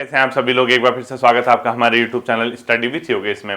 कैसे हैं आप सभी लोग। एक बार फिर से स्वागत है आपका हमारे YouTube channel study with Yogesh में।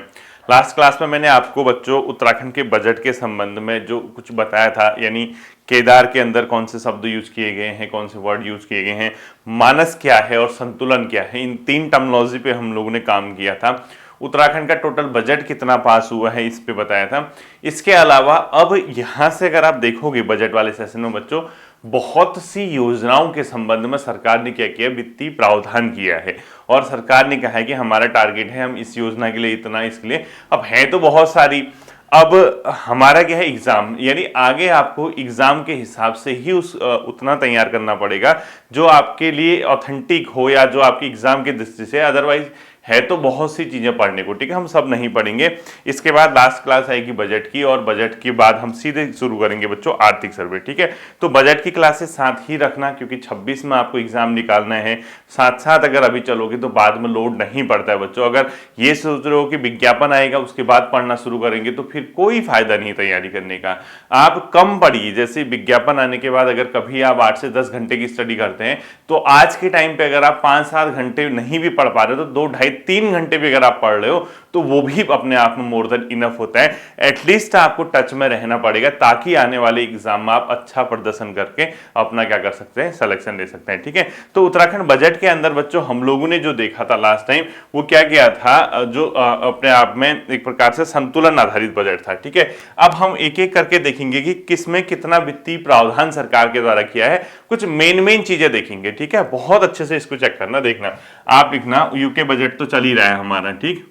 लास्ट क्लास में मैंने आपको बच्चों उत्तराखंड के बजट के संबंध में जो कुछ बताया था, यानी केदार के अंदर कौन से शब्द यूज किए गए हैं, कौन से वर्ड यूज किए गए हैं, मानस क्या है और संतुलन क्या है, इन तीन टर्मिनोलॉजी पे हम लोगों ने काम किया था। उत्तराखंड का टोटल बजट कितना पास हुआ है इस पे बताया था। इसके अलावा अब यहाँ से अगर आप देखोगे बजट वाले सेशन में बच्चों, बहुत सी योजनाओं के संबंध में सरकार ने क्या किया, वित्तीय प्रावधान किया है और सरकार ने कहा है कि हमारा टारगेट है, हम इस योजना के लिए इतना, इसके लिए। अब है तो बहुत सारी, अब हमारा क्या है, एग्जाम, यानी आगे आपको एग्जाम के हिसाब से ही उतना तैयार करना पड़ेगा जो आपके लिए ऑथेंटिक हो या जो आपकी एग्जाम की दृष्टि से। अदरवाइज है तो बहुत सी चीजें पढ़ने को, ठीक है, हम सब नहीं पढ़ेंगे। इसके बाद लास्ट क्लास आएगी बजट की, और बजट के बाद हम सीधे शुरू करेंगे बच्चों आर्थिक सर्वे, ठीक है। तो बजट की क्लासेस साथ ही रखना, क्योंकि 26 में आपको एग्जाम निकालना है। साथ साथ अगर अभी चलोगे तो बाद में लोड नहीं पड़ता है बच्चों। अगर ये सोच रहे हो कि विज्ञापन आएगा उसके बाद पढ़ना शुरू करेंगे तो फिर कोई फायदा नहीं तैयारी करने का। आप कम पढ़िए, जैसे विज्ञापन आने के बाद अगर कभी आप 8 से 10 घंटे की स्टडी करते हैं तो आज के टाइम पे अगर आप 5-7 घंटे नहीं भी पढ़ पा रहे हो तो 2-2.5-3 घंटे भी अगर आप पढ़ रहे हो तो वो भी अपने आप में मोर देन इनफ होता है। एटलीस्ट आपको टच में रहना पड़ेगा ताकि आने वाले एग्जाम में आप अच्छा प्रदर्शन करके अपना क्या कर सकते हैं, सिलेक्शन ले सकते हैं, ठीक है। तो उत्तराखंड बजट के अंदर बच्चों हम लोगों ने जो देखा था लास्ट टाइम, वो क्या किया था, जो अपने आप में एक प्रकार से संतुलन आधारित बजट था, ठीक है। अब हम एक एक करके देखेंगे कि किसमें कितना वित्तीय प्रावधान सरकार के द्वारा किया है, कुछ मेन चीजें देखेंगे, ठीक है। बहुत अच्छे से इसको चेक करना, देखना, आप लिखना, यूके बजट तो चल ही रहा है हमारा, ठीक।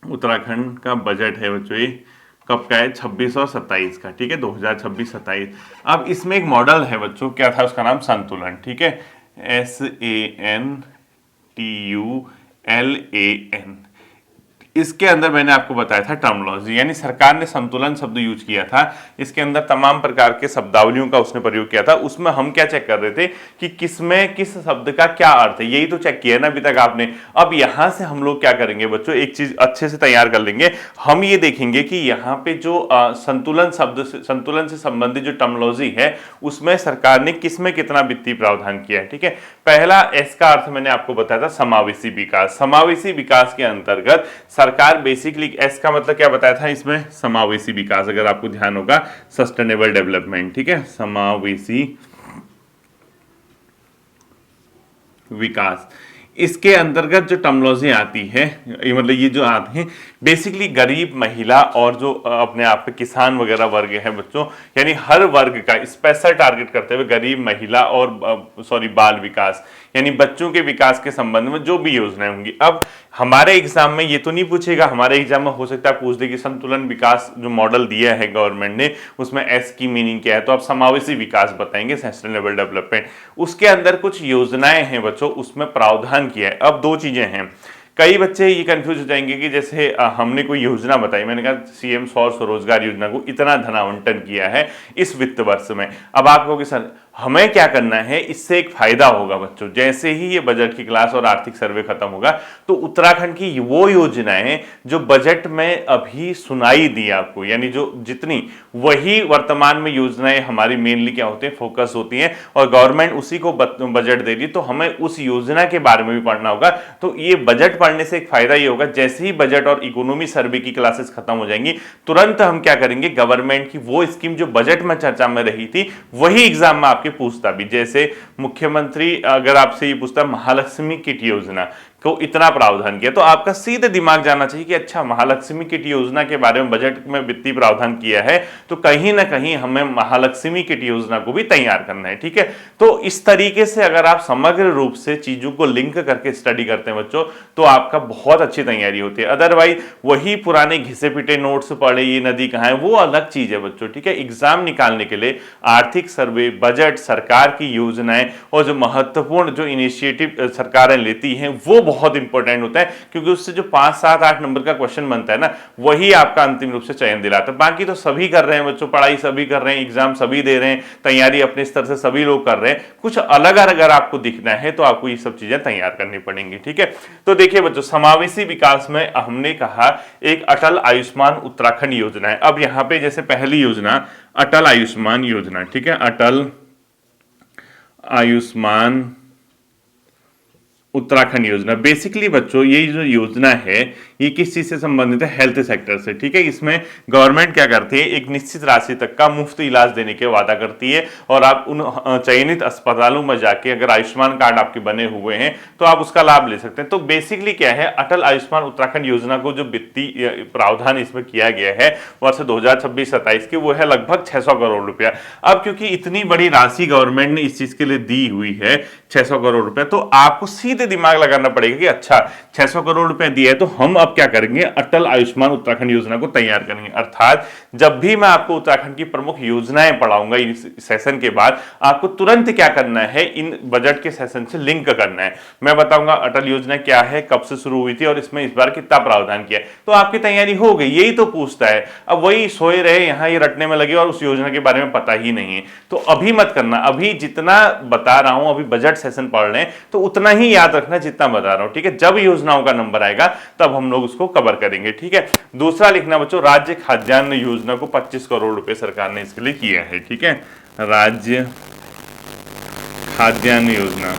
उत्तराखंड का बजट है बच्चों, ये कब का है, 26 और 27 का, ठीक है, 2026-27। अब इसमें एक मॉडल है बच्चों, क्या था उसका नाम, संतुलन, ठीक है, SANTULAN। इसके अंदर मैंने आपको बताया था टर्मिनोलॉजी, यानी सरकार ने संतुलन शब्द यूज किया था। इसके अंदर तमाम प्रकार के शब्दावलियों का उसने प्रयोग किया था। उसमें हम क्या चेक कर रहे थे कि किसमें किस शब्द का क्या अर्थ है, यही तो चेक किया ना अभी तक आपने। अब यहां से हम लोग क्या करेंगे बच्चों, एक चीज अच्छे से तैयार कर लेंगे। हम ये देखेंगे कि यहाँ पे जो संतुलन शब्द, संतुलन से संबंधित जो टर्मिनोलॉजी है उसमें सरकार ने किसमें कितना वित्तीय प्रावधान किया है, ठीक है। पहला एस का अर्थ मैंने आपको बताया था समावेशी विकास। समावेशी विकास के अंतर्गत सरकार बेसिकली, एस का मतलब क्या बताया था इसमें, समावेशी विकास, अगर आपको ध्यान होगा, सस्टेनेबल डेवलपमेंट, ठीक है, समावेशी विकास। इसके अंतर्गत जो टर्मिनोलॉजी आती है, मतलब ये जो आते हैं बेसिकली गरीब, महिला और जो अपने आप पे किसान वगैरह वर्ग है बच्चों, यानी हर वर्ग का स्पेशल टारगेट करते हुए गरीब, महिला और बाल विकास, यानी बच्चों के विकास के संबंध में जो भी योजनाएं होंगी। अब हमारे एग्जाम में ये तो नहीं पूछेगा, हमारे एग्जाम में हो सकता है पूछ दे कि संतुलन विकास जो मॉडल दिया है गवर्नमेंट ने, उसमें एस की मीनिंग क्या है, तो आप समावेशी विकास बताएंगे, सस्टेनेबल डेवलपमेंट। उसके अंदर कुछ योजनाएं हैं बच्चों, उसमें प्रावधान किया है। अब दो चीजें हैं, कई बच्चे ये कंफ्यूज हो जाएंगे कि जैसे हमने कोई योजना बताई, मैंने कहा सीएम सौर स्वरोजगार योजना को इतना धन आवंटन किया है इस वित्त वर्ष में। अब आप कहोगे सर हमें क्या करना है, इससे एक फायदा होगा बच्चों, जैसे ही ये बजट की क्लास और आर्थिक सर्वे खत्म होगा तो उत्तराखंड की वो योजनाएं जो बजट में अभी सुनाई दी आपको, यानी जो जितनी, वही वर्तमान में योजनाएं हमारी मेनली क्या होती है, फोकस होती हैं, और गवर्नमेंट उसी को बजट दे रही, तो हमें उस योजना के बारे में भी पढ़ना होगा। तो ये बजट पढ़ने से एक फायदा ये होगा, जैसे ही बजट और इकोनॉमी सर्वे की क्लासेस खत्म हो जाएंगी तुरंत हम क्या करेंगे, गवर्नमेंट की वो स्कीम जो बजट में चर्चा में रही थी वही एग्जाम में आपके पूछता भी। जैसे मुख्यमंत्री अगर आपसे ये पूछता महालक्ष्मी किट योजना को इतना प्रावधान किया, तो आपका सीधे दिमाग जाना चाहिए कि अच्छा महालक्ष्मी किट योजना के बारे में बजट में वित्तीय प्रावधान किया है, तो कहीं ना कहीं हमें महालक्ष्मी किट योजना को भी तैयार करना है, ठीक है। तो इस तरीके से अगर आप समग्र रूप से चीजों को लिंक करके स्टडी करते हैं बच्चों तो आपका बहुत अच्छी तैयारी होती है। अदरवाइज वही पुराने घिसे पिटे नोट्स पढ़े, ये नदी कहाँ है, वो अलग चीज है बच्चों, ठीक है। एग्जाम निकालने के लिए आर्थिक सर्वे, बजट, सरकार की योजनाएं और जो महत्वपूर्ण जो इनिशिएटिव सरकारें लेती हैं वो बहुत इंपॉर्टेंट होता है, क्योंकि उससे जो 5, 7, 8 नंबर का क्वेश्चन बनता है ना, वही आपका अंतिम रूप से चयन दिलाता है। बाकी तो सभी कर रहे हैं बच्चों, पढ़ाई सभी कर रहे हैं, एग्जाम सभी दे रहे हैं, तैयारी अपने स्तर से सभी लोग कर रहे हैं, कुछ अलग अगर आपको दिखना है तो आपको ये सब चीजें तैयार करनी पड़ेंगी, ठीक है। तो देखिए बच्चों, समावेशी विकास में हमने कहा एक अटल आयुष्मान उत्तराखंड योजना है। अब यहां पे जैसे पहली योजना अटल आयुष्मान योजना, ठीक है, अटल आयुष्मान उत्तराखंड योजना बेसिकली बच्चों ये जो योजना है ये किस चीज से संबंधित है? हेल्थ सेक्टर से। ठीक है, इसमें गवर्नमेंट क्या करती है, एक निश्चित राशि तक का मुफ्त इलाज देने के वादा करती है और आप उन चयनित अस्पतालों में जाके अगर आयुष्मान कार्ड आपके बने हुए हैं तो आप उसका लाभ ले सकते हैं। तो बेसिकली क्या है, अटल आयुष्मान उत्तराखंड योजना को जो वित्तीय प्रावधान इसमें किया गया है वर्ष 2026-27 की, वो है लगभग 600 करोड़ रुपया। अब क्योंकि इतनी बड़ी राशि गवर्नमेंट ने इस चीज के लिए दी हुई है 600 करोड़ रुपया, तो आपको सीधे दिमाग लगाना पड़ेगा कि अच्छा 600 करोड़ रुपए दिए तो हम अब क्या करेंगे, अटल आयुष्मान उत्तराखंड योजना को तैयार करेंगे। अर्थात जब भी मैं आपको उत्तराखंड की प्रमुख योजनाएं पढ़ाऊंगा इस सेशन के बाद, आपको तुरंत क्या करना है, इन बजट के सेशन से लिंक करना है। मैं बताऊंगा अटल योजना क्या है, कब से शुरू हुई थी और इसमें इस बार कितना प्रावधान किया है, तो आपकी तैयारी हो गई। यही तो पूछता है, अब वही सोए रहे यहां ये रटने में लगे और उस योजना के बारे में पता ही नहीं है। तो अभी मत करना, अभी जितना बता रहा हूं, अभी बजट सेशन पढ़ रहे हैं तो उतना ही याद रखना जितना बता रहा हूं। ठीक है, जब योजनाओं का नंबर आएगा तब हम लोग उसको कवर करेंगे। ठीक है, दूसरा लिखना बच्चों, राज्य खाद्यान्न योजना को 25 करोड़ रुपए सरकार ने इसके लिए किया है। ठीक है, राज्य खाद्यान्न योजना।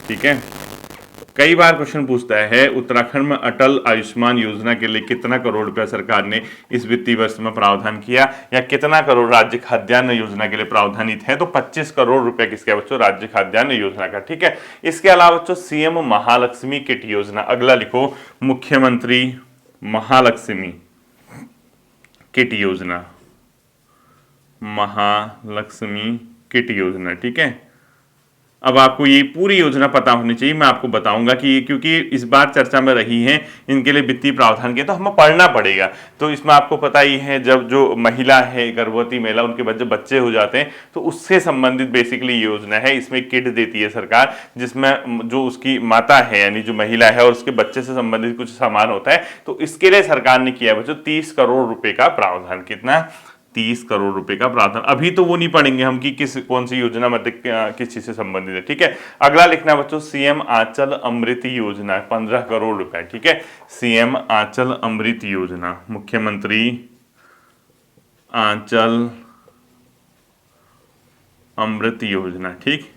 ठीक है, कई बार क्वेश्चन पूछता है उत्तराखंड में अटल आयुष्मान योजना के लिए कितना करोड़ रुपया सरकार ने इस वित्तीय वर्ष में प्रावधान किया, या कितना करोड़ राज्य खाद्यान्न योजना के लिए प्रावधानित है। तो 25 करोड़ रुपया किसका बच्चों, राज्य खाद्यान्न योजना का। ठीक है, इसके अलावा बच्चों सीएम महालक्ष्मी किट योजना, अगला लिखो मुख्यमंत्री महालक्ष्मी किट योजना, महालक्ष्मी किट योजना। ठीक है, अब आपको ये पूरी योजना पता होनी चाहिए। मैं आपको बताऊंगा कि क्योंकि इस बार चर्चा में रही है इनके लिए वित्तीय प्रावधान के, तो हमें पढ़ना पड़ेगा। तो इसमें आपको पता ही है, जब जो महिला है, गर्भवती महिला, उनके जब बच्चे हो जाते हैं तो उससे संबंधित बेसिकली योजना है। इसमें किट देती है सरकार, जिसमें जो उसकी माता है यानी जो महिला है और उसके बच्चे से संबंधित कुछ सामान होता है, तो इसके लिए सरकार ने किया बच्चों 30 करोड़ रुपए का प्रावधान। कितना? 30 करोड़ रुपए का प्रावधान। अभी तो वो नहीं पढ़ेंगे हम कि कौन सी योजना मतलब किस चीज से संबंधित है। ठीक है, अगला लिखना बच्चों सीएम आंचल अमृत योजना, 15 करोड़ रुपए। ठीक है, सीएम आंचल अमृत योजना, मुख्यमंत्री आंचल अमृत योजना। ठीक,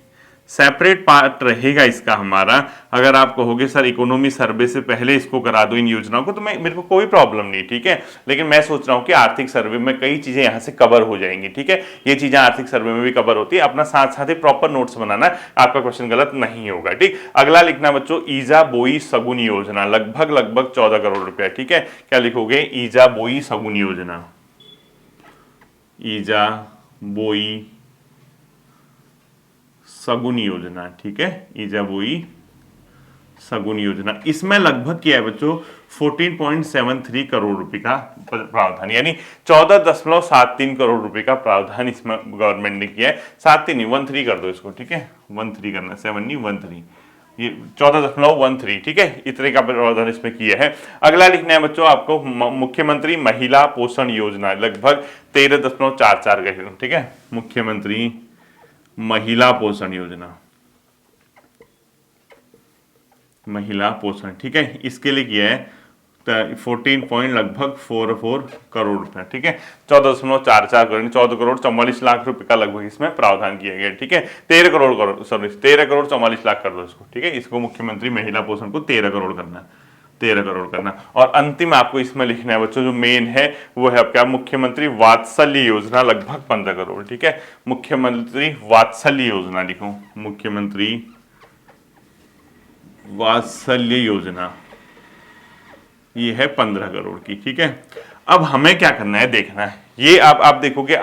सेपरेट पार्ट रहेगा इसका हमारा। अगर आप कहोगे सर इकोनॉमी सर्वे से पहले इसको करा दो इन योजनाओं को, तो मेरे को कोई प्रॉब्लम नहीं। ठीक है, लेकिन मैं सोच रहा हूं कि आर्थिक सर्वे में कई चीजें यहां से कवर हो जाएंगी। ठीक है, ये चीजें आर्थिक सर्वे में भी कवर होती है। अपना साथ साथ ही प्रॉपर नोट्स बनाना, आपका क्वेश्चन गलत नहीं होगा। ठीक, अगला लिखना बच्चों ईजा बोई सगुन योजना, लगभग 14 करोड़ रुपया। ठीक है, क्या लिखोगे, ईजा बोई सगुन योजना, ईजा बोई सगुन योजना। ठीक है, ईजा बोई सगुन योजना, इसमें लगभग क्या है बच्चों 14.73 करोड़ रुपए का प्रावधान, यानी 14.73 करोड़ रुपए का प्रावधान इसमें गवर्नमेंट ने किया है। 7 नहीं 13 कर दो इसको। ठीक है, 13 करना, 7 नहीं 13, ये 14.13। ठीक है, इतने का प्रावधान इसमें किया है। अगला लिखना है बच्चों आपको मुख्यमंत्री महिला पोषण योजना, लगभग 13.44 का। ठीक है, मुख्यमंत्री महिला पोषण योजना, महिला पोषण। ठीक है, इसके लिए किया है 14.44 करोड़ रुपए। ठीक है, 14.44 करोड़, 14 करोड़ 44 लाख रुपए का लगभग इसमें प्रावधान किया गया। ठीक है, 13 करोड़ 44 लाख कर दो इसको। ठीक है, इसको मुख्यमंत्री महिला पोषण को 13 करोड़ करना, 13 करोड़ करना। और अंतिम आपको इसमें लिखना है बच्चों, जो मेन है वो है क्या, मुख्यमंत्री वात्सल्य योजना, लगभग 15 करोड़। ठीक है, मुख्यमंत्री वात्सल्य योजना लिखो, मुख्यमंत्री वात्सल्य योजना, ये है 15 करोड़ की। ठीक है, अब हमें क्या करना है, देखना है ये आप देखोगे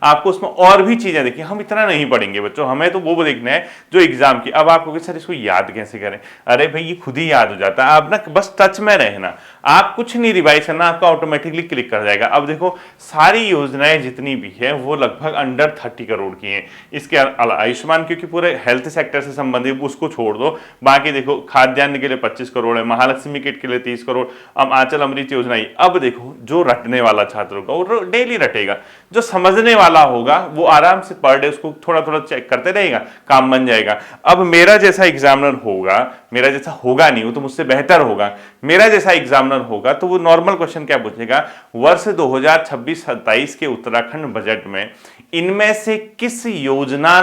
आपको उसमें और भी चीजें देखिए, हम इतना नहीं पढ़ेंगे बच्चों, हमें तो वो देखना है जो एग्जाम की। अब आप कहोगे सर इसको याद कैसे करें, अरे भाई ये खुद ही याद हो जाता है, आप ना बस टच में रहना, आप कुछ नहीं रिवाइज करना, आपका ऑटोमेटिकली क्लिक कर जाएगा। अब देखो सारी योजनाएं जितनी भी है वो लगभग अंडर 30 करोड़ की हैं। इसके आयुष्मान क्योंकि पूरे हेल्थ सेक्टर से संबंधित, उसको छोड़ दो, बाकी देखो खाद्यान्न के लिए 25 करोड़ है, महालक्ष्मी किट के लिए 30 करोड़, अब आंचल अमृत योजना। अब देखो जो रटने वाला छात्र होगा वो डेली रटेगा, जो समझने वाला होगा वो आराम से पर डे उसको थोड़ा थोड़ा चेक करते रहेगा, काम बन जाएगा। अब मेरा जैसा एग्जामिनर होगा, मेरा जैसा होगा नहीं, वो तो मुझसे बेहतर होगा, मेरा जैसा एग्जामिनर होगा तो वो नॉर्मल क्वेश्चन क्या पूछेगा, वर्ष 2026-27 के उत्तराखंड बजट में इनमें से किस योजना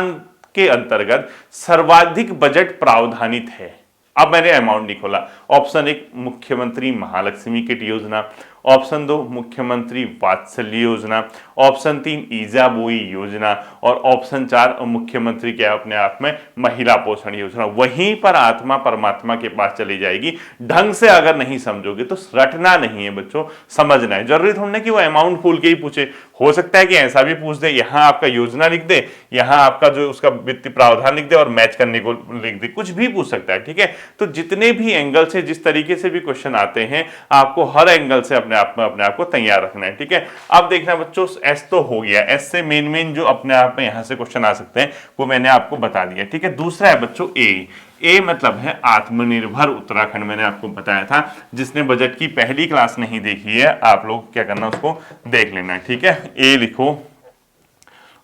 के अंतर्गत सर्वाधिक बजट प्रावधानित है? अब मैंने अमाउंट नहीं खोला। ऑप्शन 1 मुख्यमंत्री महालक्ष्मी किट योजना, ऑप्शन 2 मुख्यमंत्री वात्सल्य योजना, ऑप्शन 3 ईजा बोई योजना और ऑप्शन 4 मुख्यमंत्री क्या अपने आप में महिला पोषण योजना। वहीं पर आत्मा परमात्मा के पास चली जाएगी। ढंग से अगर नहीं समझोगे तो रटना नहीं है बच्चों, समझना है। जरूरी थोड़ा कि वो अमाउंट खोल के ही पूछे, हो सकता है कि ऐसा भी पूछ दे, यहाँ आपका योजना लिख दे, यहाँ आपका जो उसका वित्तीय प्रावधान लिख दे और मैच करने को लिख दे, कुछ भी पूछ सकता है। ठीक है, तो जितने भी एंगल से जिस तरीके से भी क्वेश्चन आते हैं आपको हर एंगल से अपने आप को तैयार रखना है। ठीक है, अब देखना बच्चों, एस तो हो गया, एस से मेन जो अपने आप में यहां से क्वेश्चन आ सकते हैं वो मैंने आपको बता दिया। ठीक है, दूसरा है बच्चों ए मतलब है आत्मनिर्भर उत्तराखंड। मैंने आपको बताया था, जिसने बजट की पहली क्लास नहीं देखी है आप लोग क्या करना, उसको देख लेना है। ठीक है, ए लिखो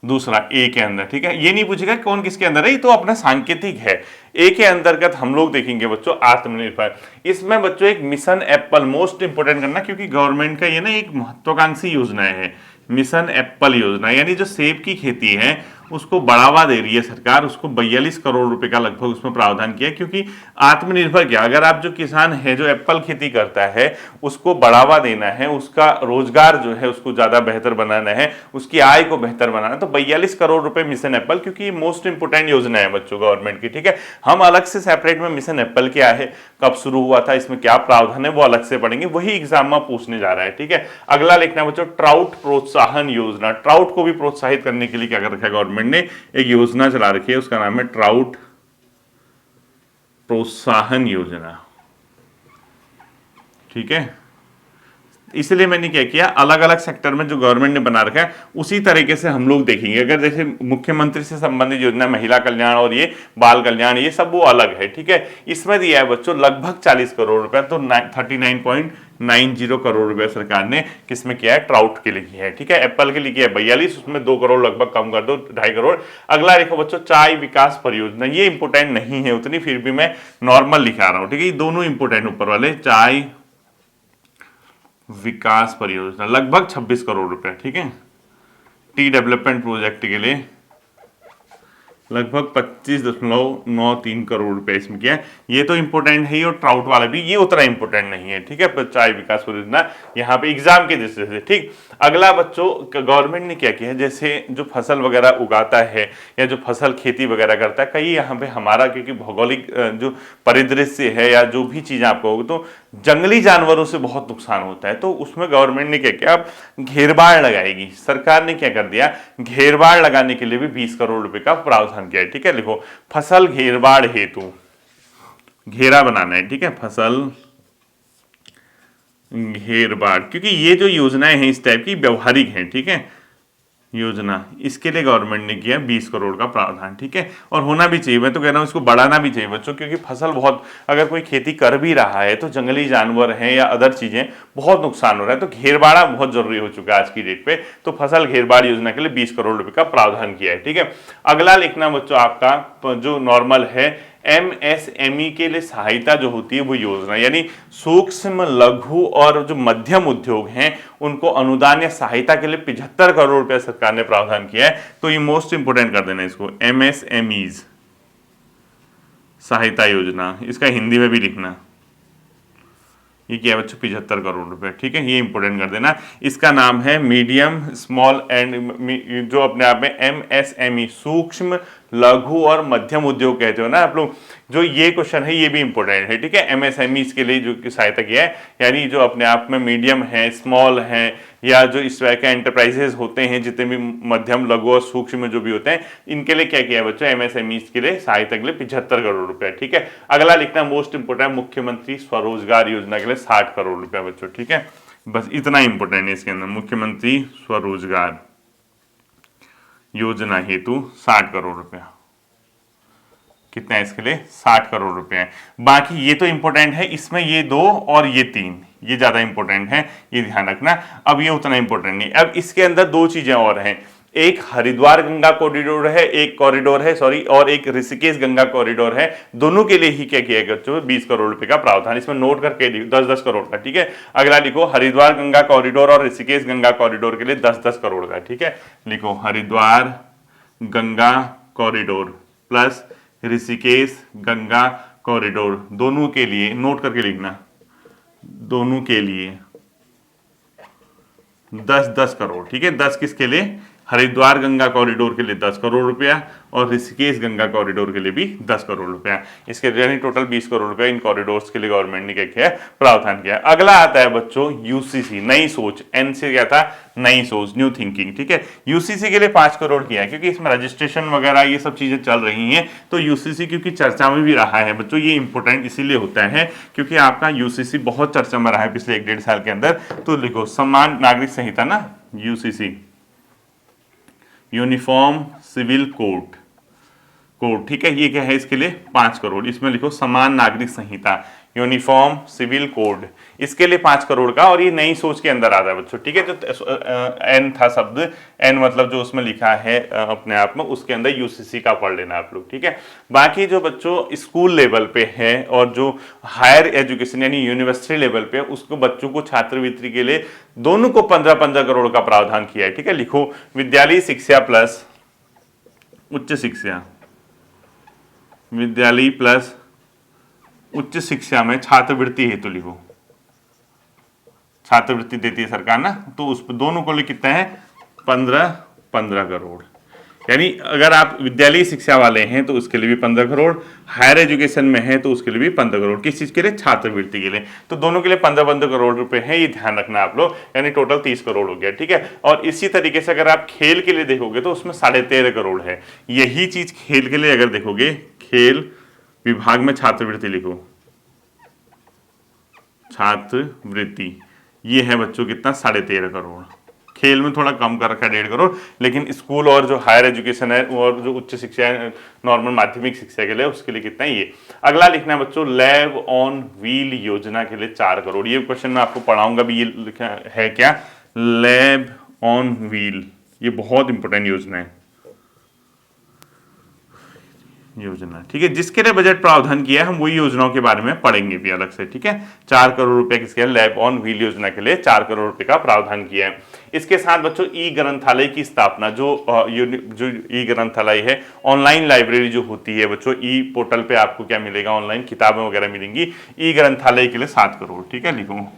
दूसरा ए के अंदर। ठीक है, ये नहीं पूछेगा कौन किसके अंदर है, ये तो अपना सांकेतिक है। ए के अंतर्गत हम लोग देखेंगे बच्चों आत्मनिर्भर। इसमें बच्चों एक मिशन एप्पल मोस्ट इंपोर्टेंट करना, क्योंकि गवर्नमेंट का ये ना एक महत्वाकांक्षी योजना है मिशन एप्पल योजना, यानी जो सेब की खेती है उसको बढ़ावा दे रही है सरकार। उसको 42 करोड़ रुपए का लगभग उसमें प्रावधान किया, क्योंकि आत्मनिर्भर क्या, अगर आप जो किसान है जो एप्पल खेती करता है उसको बढ़ावा देना है, उसका रोजगार जो है उसको ज्यादा बेहतर बनाना है, उसकी आय को बेहतर बनाना है, तो 42 करोड़ रुपए मिशन एप्पल, क्योंकि ये मोस्ट इंपोर्टेंट योजना है बच्चों गवर्नमेंट की। ठीक है, हम अलग से सेपरेट में मिशन एप्पल क्या है, कब शुरू हुआ था, इसमें क्या प्रावधान है, वो अलग से पढ़ेंगे, वही एग्जाम में पूछने जा रहा है। ठीक है, अगला लिखना बच्चों ट्राउट प्रोत्साहन योजना। ट्राउट को भी प्रोत्साहित करने के लिए क्या कर रखा है गवर्नमेंट ने, एक योजना चला रखी है, उसका नाम है ट्राउट प्रोत्साहन योजना। ठीक है, इसलिए मैंने क्या किया, अलग अलग सेक्टर में जो गवर्नमेंट ने बना रखा है उसी तरीके से हम लोग देखेंगे। अगर जैसे मुख्यमंत्री से संबंधित योजना महिला कल्याण और ये बाल कल्याण, ये सब वो अलग है। ठीक है, इसमें दिया है बच्चों लगभग 40 करोड़ रुपए, तो 39.90 करोड़ रुपए सरकार ने किसमें किया है, ट्राउट के लिए किया है। ठीक है, एप्पल के लिए किया है 42, उसमें 2 करोड़ लगभग कम कर दो, 2.5 करोड़। अगला देखो बच्चों चाय विकास परियोजना, ये इंपोर्टेंट नहीं है उतनी, फिर भी मैं नॉर्मल लिखा रहा हूं। ठीक है, ये दोनों इंपोर्टेंट ऊपर वाले, चाय विकास परियोजना लगभग 26 करोड़ रुपए। ठीक है, टी डेवलपमेंट प्रोजेक्ट के लिए लगभग 25.93 करोड़ रुपए इसमें किया। ये तो इंपोर्टेंट है, और ट्राउट वाला भी ये उतना इंपोर्टेंट नहीं है। ठीक है, चाय विकास परियोजना यहाँ पे एग्जाम के दृष्टि से। ठीक, अगला बच्चों गवर्नमेंट ने क्या किया है, जैसे जो फसल वगैरह उगाता है या जो फसल खेती वगैरह करता है, कई यहाँ पे हमारा क्योंकि भौगोलिक जो परिदृश्य है या जो भी चीज आपको होगी, तो जंगली जानवरों से बहुत नुकसान होता है, तो उसमें गवर्नमेंट ने क्या किया, अब घेरबाड़ लगाएगी सरकार ने। क्या कर दिया, घेरबाड़ लगाने के लिए भी 20 करोड़ रुपए का प्रावधान किया है। ठीक है, लिखो फसल घेरबाड़ हेतु, घेरा बनाना है। ठीक है, फसल घेरबाड़, क्योंकि ये जो योजनाएं हैं इस टाइप की व्यवहारिक हैं। ठीक है, योजना इसके लिए गवर्नमेंट ने किया 20 करोड़ का प्रावधान। ठीक है, और होना भी चाहिए, मैं तो कह रहा हूं इसको बढ़ाना भी चाहिए बच्चों, क्योंकि फसल बहुत, अगर कोई खेती कर भी रहा है तो जंगली जानवर हैं या अदर चीजें बहुत नुकसान हो रहा है, तो घेरबाड़ा बहुत जरूरी हो चुका है आज की डेट पे। तो फसल घेरबाड़ योजना के लिए 20 करोड़ रुपए का प्रावधान किया है। ठीक है, अगला लिखना बच्चों आपका जो नॉर्मल है, एमएसएमई के लिए सहायता जो होती है वो योजना, यानी सूक्ष्म लघु और जो मध्यम उद्योग हैं उनको अनुदान या सहायता के लिए 75 करोड़ रुपया सरकार ने प्रावधान किया है। तो ये मोस्ट इंपोर्टेंट कर देना इसको, एमएसएमईज सहायता योजना, इसका हिंदी में भी लिखना, ये क्या बच्चों 75 करोड़ रुपए। ठीक है, ये इंपोर्टेंट कर देना। इसका नाम है मीडियम स्मॉल एंड, जो अपने आप में एमएसएमई सूक्ष्म लघु और मध्यम उद्योग कहते हो ना आप लोग, जो ये क्वेश्चन है ये भी इंपॉर्टेंट है। ठीक है, एमएसएमई के लिए जो सहायता किया है, यानी जो अपने आप में मीडियम है, स्मॉल है, या जो इस तरह के एंटरप्राइजेस होते हैं, जितने भी मध्यम लघु और सूक्ष्म जो भी होते हैं, इनके लिए क्या किया बच्चों, एमएसएमई के लिए सहायता के लिए 75 करोड़ रुपए। ठीक है, अगला लिखना मोस्ट इंपोर्टेंट, मुख्यमंत्री स्वरोजगार योजना के लिए 60 करोड़ रुपए बच्चों। ठीक है, बस इतना इंपोर्टेंट है इसके अंदर, मुख्यमंत्री स्वरोजगार योजना हेतु 60 करोड़ रुपया। कितना है इसके लिए, 60 करोड़ रुपए है। बाकी ये तो इंपॉर्टेंट है, इसमें ये 2 और ये 3 ये ज्यादा इंपॉर्टेंट है, ये ध्यान रखना। अब ये उतना इंपॉर्टेंट नहीं। अब इसके अंदर 2 चीजें और हैं, एक हरिद्वार गंगा कॉरिडोर है, एक कॉरिडोर है सॉरी, और एक ऋषिकेश गंगा कॉरिडोर है। दोनों के लिए ही क्या किया गया, 20 करोड़ रुपए का प्रावधान, इसमें नोट करके 10-10 करोड़ का। ठीक है, अगला लिखो हरिद्वार गंगा कॉरिडोर और ऋषिकेश गंगा कॉरिडोर के लिए 10-10 करोड़ का। ठीक है, लिखो Haridwar Ganga corridor plus Rishikesh Ganga corridor, दोनों के लिए नोट करके लिखना, दोनों के लिए 10-10 करोड़। ठीक है, 10 किसके लिए? हरिद्वार गंगा कॉरिडोर के लिए 10 करोड़ रुपया और ऋषिकेश गंगा कॉरिडोर के लिए भी 10 करोड़ रुपया। इसके यानी टोटल 20 करोड़ रुपया इन कॉरिडोर्स के लिए गवर्नमेंट ने क्या किया है? प्रावधान किया है। अगला आता है बच्चों यूसीसी, नई सोच। एन से क्या था? नई सोच, न्यू थिंकिंग। ठीक है, यूसीसी के लिए 5 करोड़ किया है क्योंकि इसमें रजिस्ट्रेशन वगैरह ये सब चीजें चल रही हैं। तो यूसीसी क्योंकि चर्चा में भी रहा है बच्चों, ये इंपॉर्टेंट इसीलिए होता है क्योंकि आपका यूसीसी बहुत चर्चा में रहा है पिछले 1-1.5 साल के अंदर। तो लिखो समान नागरिक संहिता ना, यूसीसी यूनिफॉर्म सिविल कोड। ठीक है, ये क्या है? इसके लिए 5 करोड़। इसमें लिखो समान नागरिक संहिता यूनिफॉर्म सिविल कोड, इसके लिए 5 करोड़ का, और ये नई सोच के अंदर आता है बच्चों। ठीक है, जो एन था शब्द, एन मतलब जो उसमें लिखा है अपने आप में, उसके अंदर यूसीसी का पढ़ लेना आप लोग। ठीक है, बाकी जो बच्चों स्कूल लेवल पे है और जो हायर एजुकेशन यानी यूनिवर्सिटी लेवल पे, उसको बच्चों को छात्रवृत्ति के लिए दोनों को 15-15 करोड़ का प्रावधान किया है। ठीक है, लिखो विद्यालय शिक्षा प्लस उच्च शिक्षा, विद्यालय प्लस उच्च शिक्षा में छात्रवृत्ति हेतु लिखो, छात्रवृत्ति देती है सरकार ना, तो उस दोनों को लिए कितना है? 15 करोड़। यानी अगर आप विद्यालय शिक्षा वाले हैं तो उसके लिए भी 15 करोड़, हायर एजुकेशन में है तो उसके लिए भी 15 करोड़। किस चीज के लिए? छात्रवृत्ति के लिए। तो दोनों के लिए 15-15 करोड़ रुपए हैं, ये ध्यान रखना आप लोग, यानी टोटल 30 करोड़ हो गया। ठीक है, और इसी तरीके से अगर आप खेल के लिए देखोगे तो उसमें 13.5 करोड़ है। यही चीज खेल के लिए अगर देखोगे, खेल विभाग में छात्रवृत्ति लिखो, छात्रवृत्ति ये है बच्चों कितना? 13.5 करोड़। खेल में थोड़ा कम कर रखा है 1.5 करोड़, लेकिन स्कूल और जो हायर एजुकेशन है और जो उच्च शिक्षा है, नॉर्मल माध्यमिक शिक्षा के लिए, उसके लिए कितना है? ये। अगला लिखना है बच्चों लैब ऑन व्हील योजना के लिए 4 करोड़। ये क्वेश्चन मैं आपको पढ़ाऊंगा भी, ये लिखा है क्या? लैब ऑन व्हील, ये बहुत इंपॉर्टेंट योजना है, योजना। ठीक है, जिसके लिए बजट प्रावधान किया है हम वही योजनाओं के बारे में पढ़ेंगे भी अलग से। ठीक है, 4 करोड़ रुपए किसके? लैब ऑन व्हील योजना के लिए 4 करोड़ रुपए का प्रावधान किया है। इसके साथ बच्चों ई ग्रंथालय की स्थापना, जो ई ग्रंथालय है, ऑनलाइन लाइब्रेरी जो होती है बच्चों, ई पोर्टल पे आपको क्या मिलेगा? ऑनलाइन किताबें वगैरह मिलेंगी। ई ग्रंथालय के लिए 7 करोड़। ठीक है, लिखो।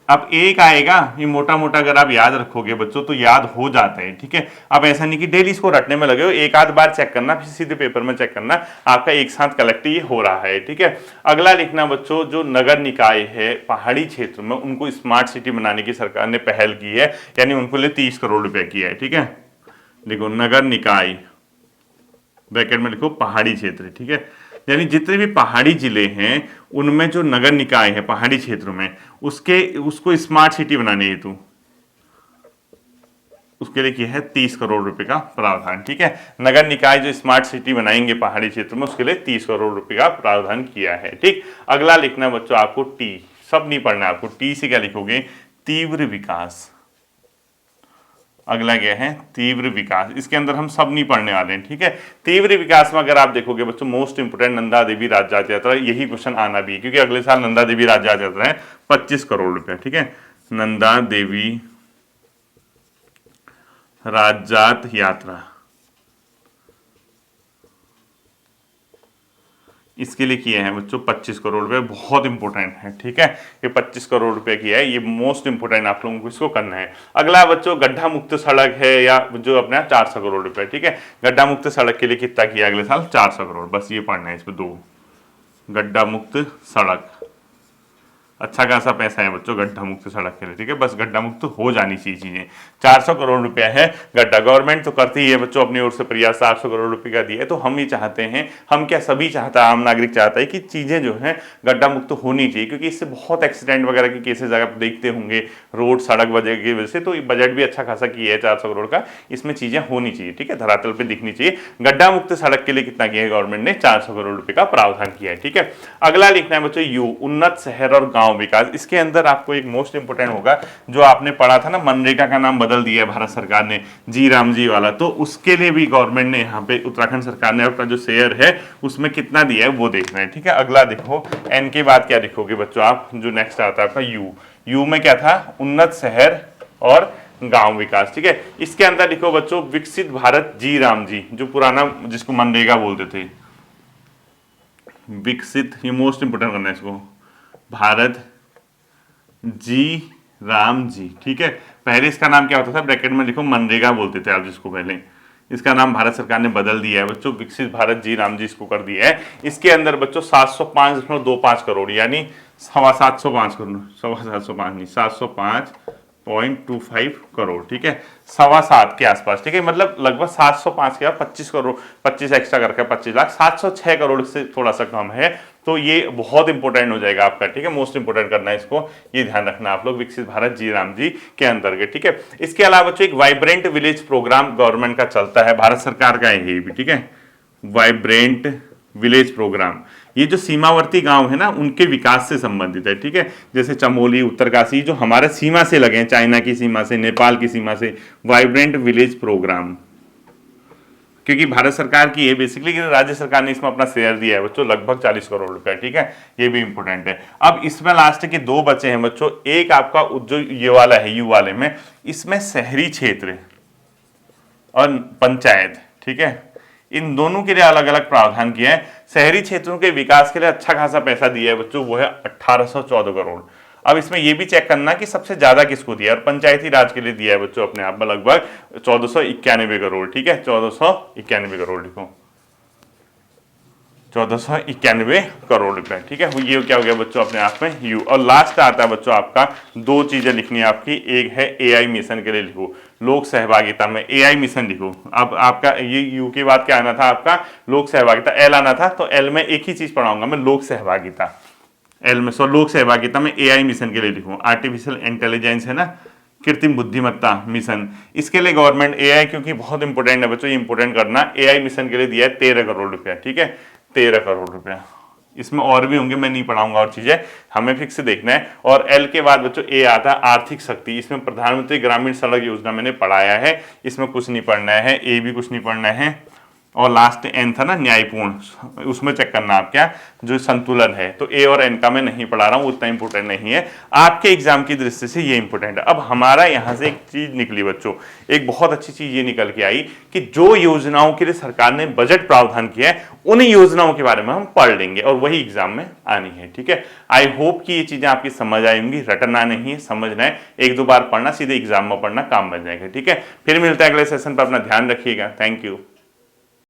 अब एक आएगा, ये मोटा मोटा अगर आप याद रखोगे बच्चों तो याद हो जाता है। ठीक है, अब ऐसा नहीं कि डेली इसको रटने में लगे हो, एक आध बार चेक करना, फिर सीधे पेपर में चेक करना, आपका एक साथ कलेक्ट ये हो रहा है। ठीक है, अगला लिखना बच्चों जो नगर निकाय है पहाड़ी क्षेत्र में, उनको स्मार्ट सिटी बनाने की सरकार ने पहल की है, यानी उनको लिए 30 करोड़ रुपया किया है। ठीक है, देखो नगर निकाय, ब्रैकेट में लिखो पहाड़ी क्षेत्र। ठीक है, यानी जितने भी पहाड़ी जिले हैं उनमें जो नगर निकाय है पहाड़ी क्षेत्र में, उसको स्मार्ट सिटी बनाने हेतु उसके लिए किया है 30 करोड़ रुपए का प्रावधान। ठीक है, नगर निकाय जो स्मार्ट सिटी बनाएंगे पहाड़ी क्षेत्र में, उसके लिए 30 करोड़ रुपए का प्रावधान किया है। ठीक, अगला लिखना बच्चों आपको टी, सब नहीं पढ़ना आपको, टी से क्या लिखोगे? तीव्र विकास। अगला क्या है? तीव्र विकास। इसके अंदर हम सब नहीं पढ़ने वाले हैं। ठीक है, तीव्र विकास में अगर आप देखोगे बच्चों, मोस्ट इंपोर्टेंट नंदा देवी राज्य यात्रा, यही क्वेश्चन आना भी है क्योंकि अगले साल नंदा देवी राज्य यात्रा है, 25 करोड़ रुपए। ठीक है, नंदा देवी राज्यात यात्रा, इसके लिए किए हैं बच्चों 25 करोड़ रुपए, बहुत इंपॉर्टेंट है। ठीक है, ये 25 करोड़ रुपए किया है, ये मोस्ट इंपॉर्टेंट आप लोगों को इसको करना है। अगला बच्चों गड्ढा मुक्त सड़क है, या जो अपना 400 करोड़ रुपए। ठीक है, गड्ढा मुक्त सड़क के लिए कितना किया अगले साल? 400 करोड़। बस ये पढ़ना है, इसमें 2 गड्ढा मुक्त सड़क, अच्छा खासा पैसा है बच्चों गड्ढा मुक्त सड़क के लिए। ठीक है, बस गड्ढा मुक्त हो जानी चाहिए चीजें। 400 करोड़ रुपया है गड्ढा, गवर्नमेंट तो करती ही है बच्चों अपनी ओर से प्रयास, 400 करोड़ रुपए का दिया है। तो हम ये चाहते हैं, हम क्या सभी चाहता है, आम नागरिक चाहता है कि चीजें जो है गड्ढा मुक्त होनी चाहिए, क्योंकि इससे बहुत एक्सीडेंट वगैरह के केसेस आप देखते होंगे रोड सड़क वजह की वजह से। तो बजट भी अच्छा खासा किया है 400 करोड़ का, इसमें चीजें होनी चाहिए। ठीक है, धरातल पे दिखनी चाहिए। गड्ढा मुक्त सड़क के लिए कितना किया है गवर्नमेंट ने? 400 करोड़ रुपए का प्रावधान किया है। ठीक है, अगला लिखना है बच्चों यू, उन्नत शहर और गांव विकास। इसके अंदर आपको एक मोस्ट इंपोर्टेंट होगा, जो आपने पढ़ा था ना, मनरेगा का नाम बदल दिया है भारत सरकार ने, जी राम जी वाला, तो उसके लिए भी गवर्नमेंट ने यहाँ पे उत्तराखंड सरकार ने अपना जो शेयर है उसमें कितना दिया है वो देखना है। ठीक है, अगला देखो एन के बाद क्या लिखोगे बच्चों आप, जो नेक्स्ट आता है आपका यू। यू में क्या था? उन्नत शहर और गांव विकास। ठीक है, इसके अंदर लिखो बच्चों विकसित भारत जी राम जी, जो पुराना जिसको मनरेगा बोलते थे, विकसित, ये मोस्ट इंपोर्टेंट करना है इसको, भारत जी राम जी। ठीक है, पहले इसका नाम क्या होता था, ब्रैकेट में लिखो मनरेगा बोलते थे आप जिसको, पहले इसका नाम भारत सरकार ने बदल दिया है बच्चों, विकसित भारत जी राम जी इसको कर दिया है। इसके अंदर बच्चों 705.25 करोड़, यानी 725 करोड़, 705 नहीं, 705.25 करोड़। ठीक है, 7.25 के आसपास। ठीक है, मतलब लगभग 705 के 25 करोड़, 25 एक्स्ट्रा करके 25 लाख, 706 करोड़ से थोड़ा सा कम है। तो ये बहुत इंपॉर्टेंट हो जाएगा आपका। ठीक है, मोस्ट इंपॉर्टेंट करना है इसको, ये ध्यान रखना आप लोग, विकसित भारत जी राम जी के अंतर्गत। ठीक है, इसके अलावा बच्चों एक वाइब्रेंट विलेज प्रोग्राम गवर्नमेंट का चलता है, भारत सरकार का है ये भी। ठीक है, वाइब्रेंट विलेज प्रोग्राम, ये जो सीमावर्ती गांव है ना उनके विकास से संबंधित है। ठीक है, जैसे चमोली, उत्तरकाशी, जो हमारे सीमा से लगे हैं, चाइना की सीमा से, नेपाल की सीमा से, वाइब्रेंट विलेज प्रोग्राम, क्योंकि भारत सरकार की है बेसिकली, राज्य सरकार ने इसमें अपना शेयर दिया है बच्चों, लगभग 40 करोड़ रुपए। ठीक है, ये भी इंपॉर्टेंट है। अब इसमें लास्ट के दो बचे हैं बच्चों, एक आपका जो ये वाला है यू वाले में, इसमें शहरी क्षेत्र और पंचायत। ठीक है, इन दोनों के लिए अलग अलग प्रावधान किया है। शहरी क्षेत्रों के विकास के लिए अच्छा खासा पैसा दिया है बच्चों, वो है 1814 करोड़। अब इसमें यह भी चेक करना कि सबसे ज्यादा किसको दिया है, और पंचायती राज के लिए दिया है बच्चों अपने आप में लगभग 1491 करोड़। ठीक है, 1491 करोड़ लिखो, 1491 करोड़ रुपए। ठीक है, ये क्या हो गया बच्चों अपने आप में यू। और लास्ट आता है बच्चों आपका, दो चीजें लिखनी है आपकी, एक है एआई मिशन के लिए लिखो, लोक सहभागिता में एआई मिशन लिखो। अब आपका ये यू के बाद क्या आना था आपका, लोक सहभागिता, एल आना था, तो एल में एक ही चीज पढ़ाऊंगा मैं, लोक सहभागिता, एल में लोक सहभागिता में एआई मिशन के लिए लिखो, आर्टिफिशियल इंटेलिजेंस है ना, कृत्रिम बुद्धिमत्ता मिशन, इसके लिए गवर्नमेंट एआई, क्योंकि बहुत इंपॉर्टेंट है बच्चों, ये इंपॉर्टेंट करना, एआई मिशन के लिए दिया है 13 करोड़ रुपया। ठीक है, 13 करोड़ रुपया। इसमें और भी होंगे, मैं नहीं पढ़ाऊंगा और चीजें, हमें फिक्स से देखना है। और एल के बाद बच्चों ए आता है आर्थिक शक्ति, इसमें प्रधानमंत्री ग्रामीण सड़क योजना मैंने पढ़ाया है, इसमें कुछ नहीं पढ़ना है, ए भी कुछ नहीं पढ़ना है। और लास्ट एन था ना न्यायपूर्ण, उसमें चेक करना आप क्या जो संतुलन है, तो ए और एन का मैं नहीं पढ़ा रहा हूं, उतना इंपॉर्टेंट नहीं है, आपके एग्जाम की दृष्टि से ये इंपॉर्टेंट है। अब हमारा यहां से एक चीज निकली बच्चों, एक बहुत अच्छी चीज ये निकल के आई कि जो योजनाओं के लिए सरकार ने बजट प्रावधान किया है, उन योजनाओं के बारे में हम पढ़ लेंगे और वही एग्जाम में आनी है। ठीक है, आई होप कि ये चीजें आपकी समझ आएंगी, रटना नहीं है, समझना है, एक दो बार पढ़ना, सीधे एग्जाम में पढ़ना, काम बन जाएगा। ठीक है, फिर मिलता है अगले सेशन पर, अपना ध्यान रखिएगा, थैंक यू।